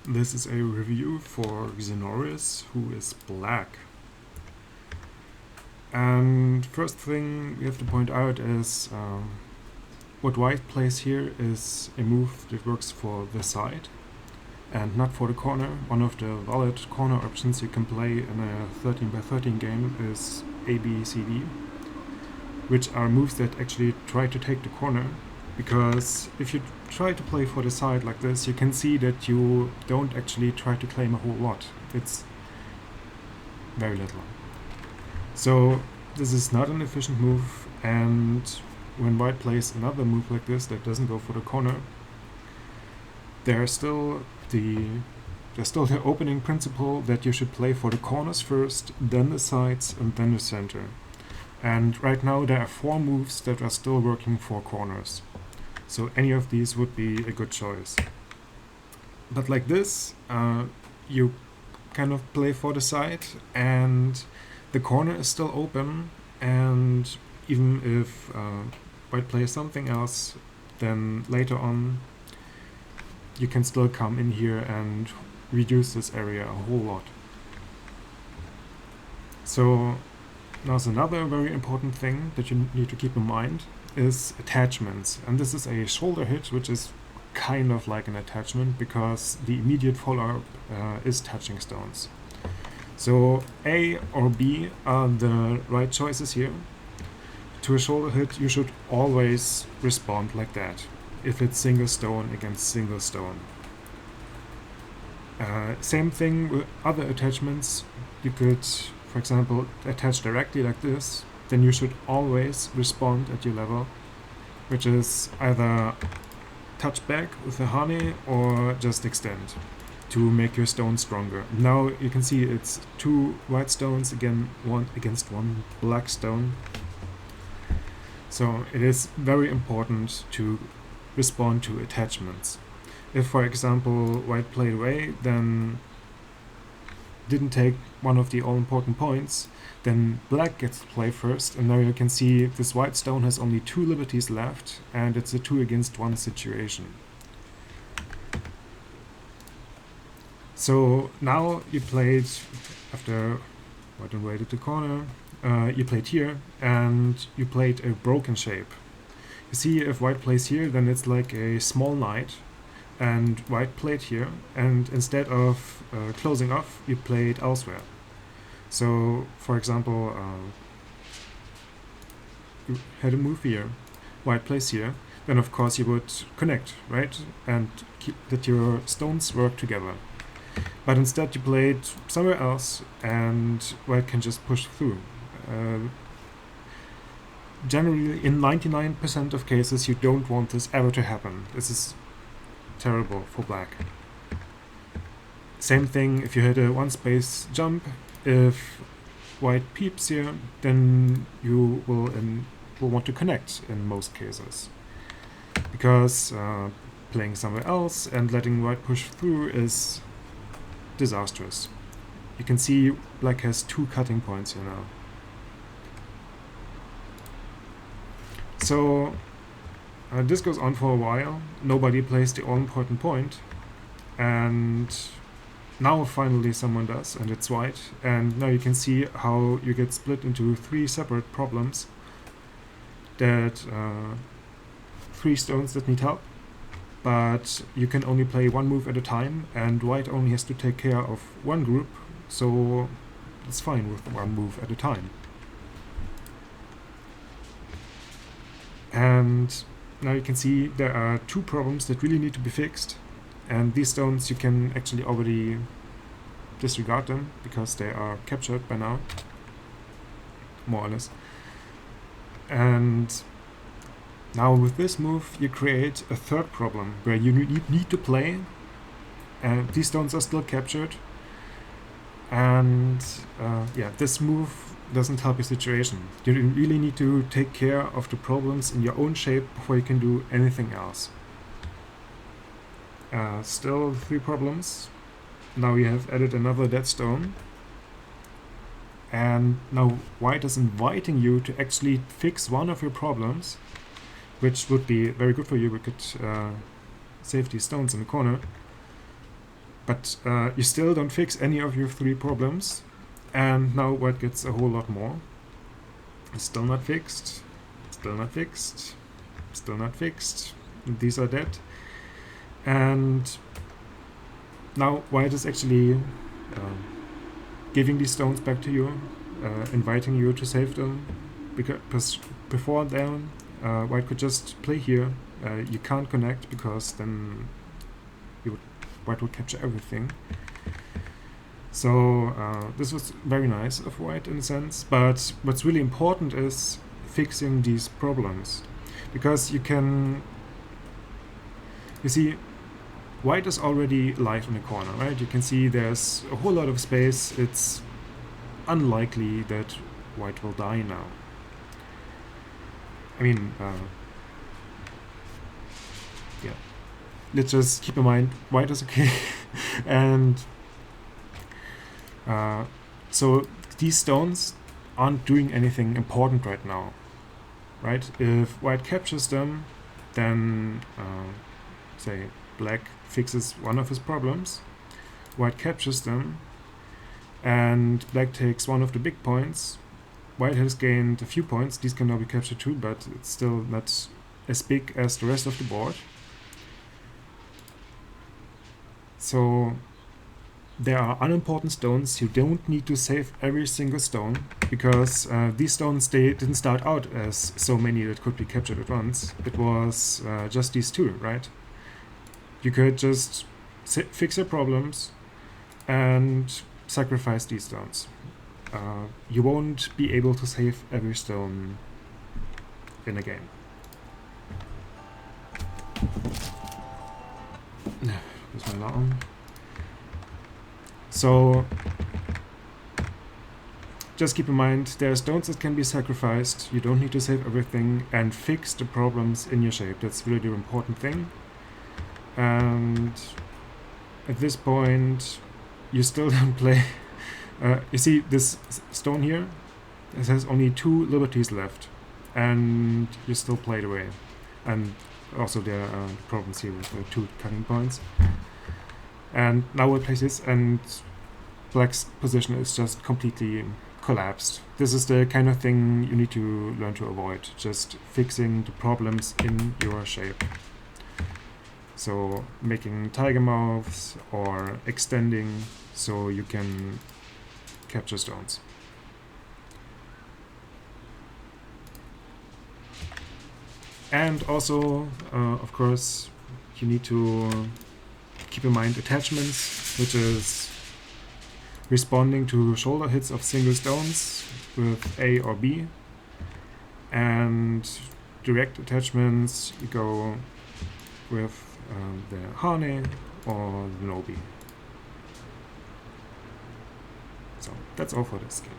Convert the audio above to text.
This is a review for xenoris, who is black. And first thing we have to point out is what white plays here is a move that works for the side and not for the corner. One of the valid corner options you can play in a 13 by 13 game is A, B, C, D, which are moves that actually try to take the corner. Because if you try to play for the side like this, you can see that you don't actually try to claim a whole lot. It's very little. So this is not an efficient move, and when white plays another move like this that doesn't go for the corner, there's still the opening principle that you should play for the corners first, then the sides, and then the center. And right now there are 4 moves that are still working for corners. So any of these would be a good choice. But like this, you kind of play for the side and the corner is still open, and even if white plays something else, then later on you can still come in here and reduce this area a whole lot. So now another very important thing that you need to keep in mind is attachments, and this is a shoulder hit, which is kind of like an attachment because the immediate follow-up is touching stones. So A or B are the right choices here. To a shoulder hit you should always respond like that if it's single stone against single stone. Same thing with other attachments. You could, for example, attach directly like this. Then you should always respond at your level, which is either touch back with the honey or just extend to make your stone stronger. Now you can see it's 2 white stones against 1 black stone. So it is very important to respond to attachments. If, for example, white played away, then didn't take one of the all-important points, then black gets to play first, and now you can see this white stone has only 2 liberties left, and it's a 2 against 1 situation. So now you played, after white invaded the corner, you played here, and you played a broken shape. You see, if white plays here, then it's like a small knight, and white played here, and instead of closing off, you played elsewhere. So, for example, you had a move here, white plays here, then of course you would connect, right? And keep that your stones work together. But instead you played somewhere else, and white can just push through. Generally, in 99% of cases, you don't want this ever to happen. This is terrible for black. Same thing if you hit a 1 space jump. If white peeps here, then you will want to connect in most cases, because playing somewhere else and letting white push through is disastrous. You can see black has 2 cutting points here now. So this goes on for a while. Nobody plays the all-important point, and now finally someone does, and it's white. And now you can see how you get split into 3 separate problems. That 3 stones that need help, but you can only play 1 move at a time, and white only has to take care of 1 group, so it's fine with 1 move at a time. And now you can see there are 2 problems that really need to be fixed, and these stones you can actually already disregard them because they are captured by now, more or less. And now with this move you create a 3rd problem where you need to play, and these stones are still captured, and yeah, this move doesn't help your situation. You really need to take care of the problems in your own shape before you can do anything else. Still 3 problems. Now you have added another dead stone, and now white is inviting you to actually fix one of your problems, which would be very good for you. We could save these stones in the corner. But you still don't fix any of your 3 problems, and now white gets a whole lot more. Still not fixed, still not fixed, still not fixed. These are dead. And now white is actually giving these stones back to you, inviting you to save them, because before then white could just play here. You can't connect because then white would capture everything. So this was very nice of white in a sense, but what's really important is fixing these problems, because you see white is already live in the corner, right? You can see there's a whole lot of space. It's unlikely that white will die now. I mean, yeah. Let's just keep in mind white is okay. And so these stones aren't doing anything important right now, right? If white captures them, then say black fixes one of his problems, white captures them, and black takes one of the big points. White has gained a few points. These can now be captured too, but it's still not as big as the rest of the board. So there are unimportant stones. You don't need to save every single stone, because these stones, they didn't start out as so many that could be captured at once. It was just these 2, right? You could just fix your problems and sacrifice these stones. You won't be able to save every stone in a game. Here's my alarm. So just keep in mind, there are stones that can be sacrificed. You don't need to save everything, and fix the problems in your shape. That's really the important thing. And at this point, you still don't play. You see this stone here? It has only 2 liberties left, and you still play it away. And also there are problems here with the 2 cutting points. And now we'll place this, and black's position is just completely collapsed. This is the kind of thing you need to learn to avoid, just fixing the problems in your shape. So making tiger mouths or extending so you can capture stones. And also, of course, you need to keep in mind attachments, which is responding to shoulder hits of single stones with A or B. And direct attachments, you go with the Hane or the Nobi. So that's all for this game.